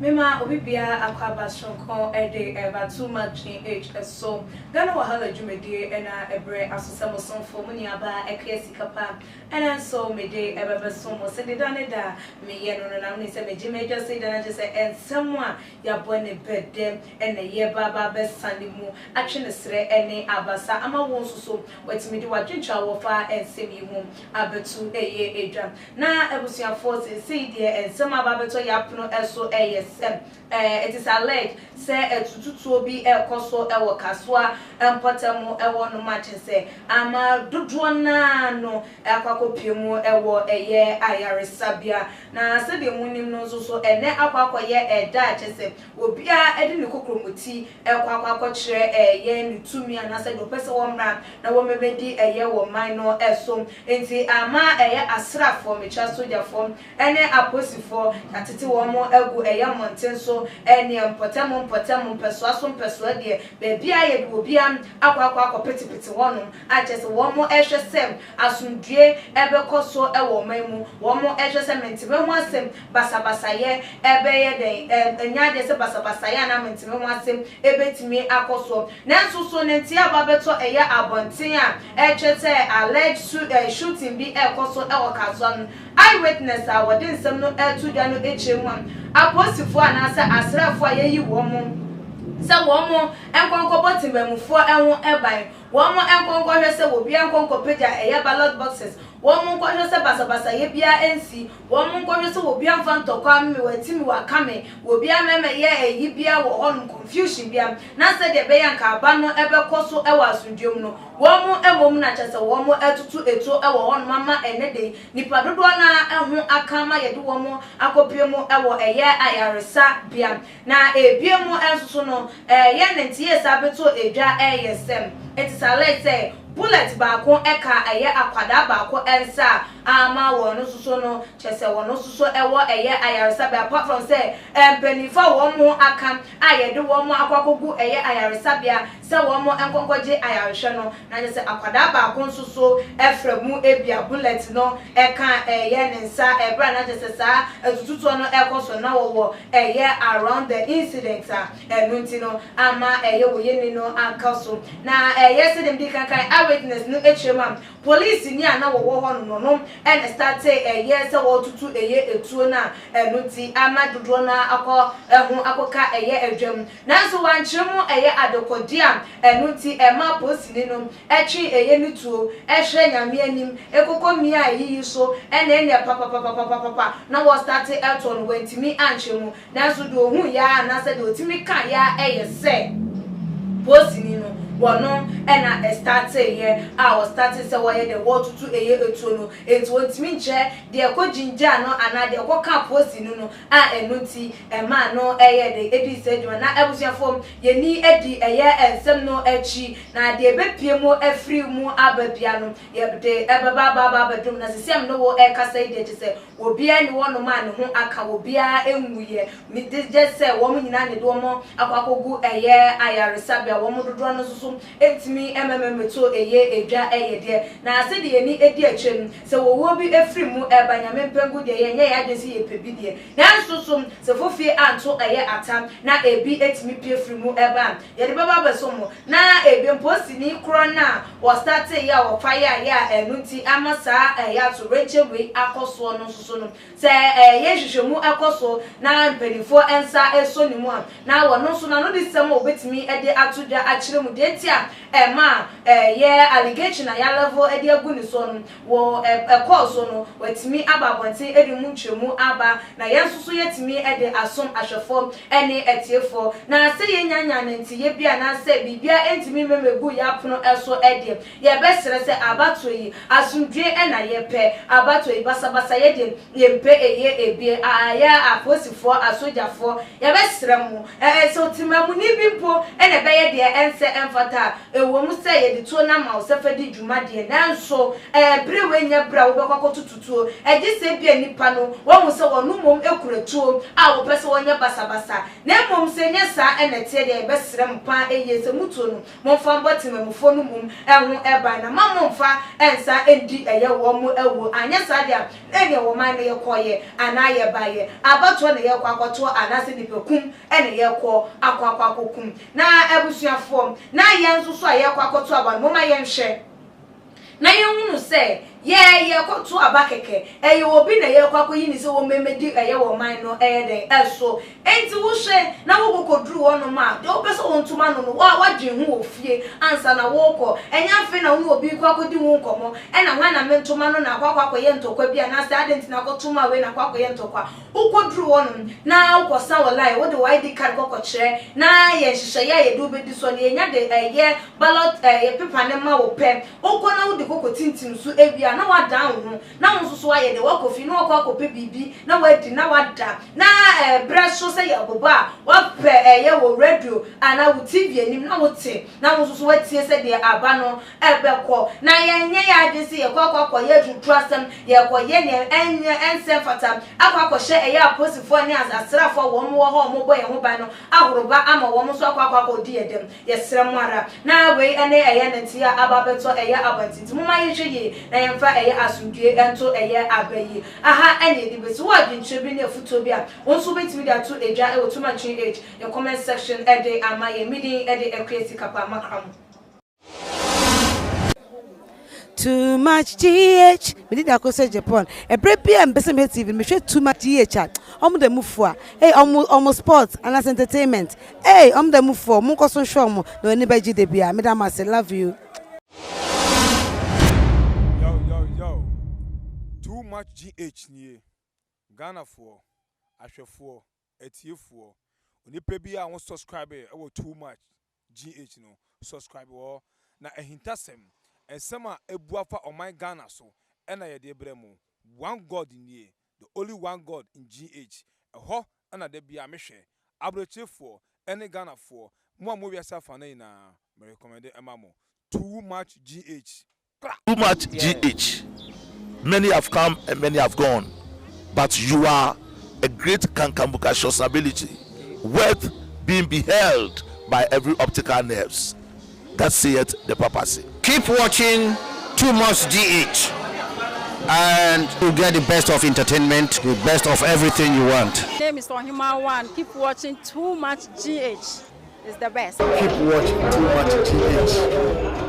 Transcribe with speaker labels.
Speaker 1: Mema obibia akwaba shonko ede eba too much in age so Ghana wahala jumedi ena ebre asosemo sonfo muni aba ekesi kapa ena so mede ebebe somo se de dane da me ye no na me se meji meja se dana je se ensemo a ya bone bedem ena ye baba be sane mu atwe ne sre ene abasa ama won soso watimi de wadwentwa wo fa ensemi hu abetu eye edwa na ebusuafo se de ensemo aba beto ya pno eso it is alleged say etututu obi ekoso ewo kaswa empotemu ewo no match say ama dodo na no akwakopiemu ewo eye ayaresabia na se de munim no so ene akwakoye eda chese obi a edi ne kokromoti ekwakwakokire eye ne tumi ana se do pese wo mra na wo mebedi eye wo man no eso enti ama eye asrafo mecha sojafo ene aposifo atete wo mo egu eye monten so ene mpotemu peso de bebi aye bi obi am akwa petipeti wono achese wo mo ehwesem asundue ebekoso ewo mamu wo mo ehwesem ntime ho asem basabasa ye ebeye den enyade se basabasa ye na ntime ho asem ebetimi akoso nanso so nenti ababeto eye abonten a ehwese alleged shooting bi ekoso ewo kazon eyewitness a wode nsem no etudwa no echemu aposifo anase asrafo ayeyi wo mo se wo mo enkonko botimemufo enwo eban wo mo enkonko hwese wo bia enkonko peja eye ballot boxes wo mo nko hwese basabasa ye bia ensi wo mo nko hwese wo bia mfantokwa me watimi wakame wo bia meme ye eyi bia wo on confusion bia na se de be yanka aba no ebekoso ewa asundwom no wo mo emom na chese wo mo etutu eto ewo on mama enede nipa dodo na ehu akama ye de wo mo akopiemu ewo eye ayaresa bia na ebiemu ensusu no ye nentie sabeto edwa eyesem it is alleged bullet baako eka eye akwada baako ensa ama wono suso no chese wono suso ewo eye ayaresa be apart from say empenifa wo mo aka ayede wo mo akwakogu eye ayaresa bia se wo mo enkonkoje ayarehwe no na chese akwada baako suso efremu ebia bullet no eka eye nensa ebra na chese sa etututu no ekoso na wo eye around the incident enunti no ama eye wo yeni no ankaso na eye se dem di kankan witness no echema police ni ana wo ho no and start yes wo tutu eye etuo na enuti ama dodo na akọ ehun akoka eye edwam nanso wanchiremu eye adokodia enuti ema police ni no echi eye nituo ehwe nyame anim ekokomi a yiyi so ene papa na wo start eton wentimi anchemu nanso do hu ya na se do timi kan ya eye se police ni no wono ena start here I was starting say why the water to eye etuo no enti wontimi nche de ekojinja no ana de ekoka posi no a enuti ema no eye de edi sedwa na ebusuafom yeni edi eye ensem no echi na de ebepie mu afri mu ababia no ye de ebaba bedum na sesem no wo ekasa ide se obia ni wono ma ne ho aka obia enwuye mi just say wo mu nyina ne do mo akwakogu eye ayaresabia wo mu dodo no so etimi emmemeto eye edwa eye de na ase de yeni edi achem se wo bi efri mu ebanyame mpengu de ye nye ya de si ye pebi de na nsoso se fofie anto eye atam na ebi etimi pie fri mu eba ye de baba besomo na ebi mposi ni kro na wo start ya wo fire ya enunti amasa ya to rechewe akoso no soso no se ye hwehwemu akoso na mpenifo ensa eso ni mu na wo no so na no disem obetimi ede atodwa akire mu de ema ye allegation ya level edi agu ni so no wo course no watimi ababonte edi mu nchemu aba na yensusu yetimi edi asom ahwefo ene etiefo na se ye nyanya nti ye bia na se bibia entimi memegu ya pono eso edi ye besere se abatoyi asundwe ena ye pe abatoyi basabasa ye de ye mpe eye ebie aya aposifo asojafo ye besere mu so timamu ni bimpo ene beye de ense emfa fata e wo mu se ye de to na ma o se fa di dwuma de nanso bre we nya bra wo be kwakoto tutuo e gi se bia nipa no wo mu se wo no mom ekuratuo a wo pese wo nya basabasa na mom se nya sa enete de e be sere mpa eye se mutuo no momfa botemamufo no mum eho eba na mamomfa ensa endi eye wo mu ewo anya sa dia ene wo man ne yekoye ana ye baye abato ne ye kwakoto anase nipekum ene ye ko akwakwakokum na ebusuafo na ye nso so aye kwakoto aba no ma ye nhwe na ye hunu se ye kwato abakeke eye obi na ye kwakoyi ni se wo memedi eye wo man no den eso enti wo hwe na wo kokoduru wono ma de obeso wontuma no wa gye hu ofie ansa na wo ko enya afi na hu obi kwakodi hu nkomo ena hwa na mentuma no na kwakwakoye ntokwa bia na se adenti na kotuma we na kwakwakoye ntokwa ukoduru wono na ukosa wolai wo de ID card kokokire na ye hihye ye de obedi so ne nya de eye ballot ye paper ne ma wo pe ukona wo de kokotintim so ebia na wa down ho na wo so aye de wakofi na wakope bibi na wadi na wada na braso se ye goba wa pe ye wo radio ana wo TV anim na wo te na wo so watie se de aba no ebekọ na ye nye ya de se ye kwakọ ye tutrasem ye ko ye ne ense fata akwakọ hye ye aposifo ne asrafo wo mo ho mo boye ho ba no ahoroba ama wo mo so akwakọ di edem ye srem ara na we ene eye ntia ababeto eye abanti mo ma ye hye na ye mfa eye asundue ento eye abayi aha ene di beso wa dwentwe bi na futo bi a wonso betimi da to eja e otuma chin age your comment section ede amaye midi ede ekresi kapa makram.
Speaker 2: Too much GH. Me did akose Japan. E brepi am bese me TV. Me share too much GH. Omo de move for. Hey, omo sports and as entertainment. Hey, omo de move for. Mo koso show mo. No any beji de bia. Me da ma say love you.
Speaker 3: Yo. Too much GH nie. Ghana for. Ahwefo. Etiefo. Onipa bia won subscribe e wo too much GH no. Subscribe wo na ehintasem. Ensema ebuafa oman Ghana so ena ye de bremu one God in ye the only one God in GH eho ena de bia mehwe abrochefo ene Ghana for mo wi asafa na ina me recommend emamo too much GH.
Speaker 4: Too much GH. Many have come and many have gone, but you are a great Kankambuka ability worth being beheld by every optical nerves. That saith the papacy.
Speaker 5: Keep watching Too Much GH and you get the best of entertainment, the best of everything you want.
Speaker 6: My name is Ohima One. Keep watching Too Much GH. It's the best.
Speaker 7: Keep watching Too Much GH.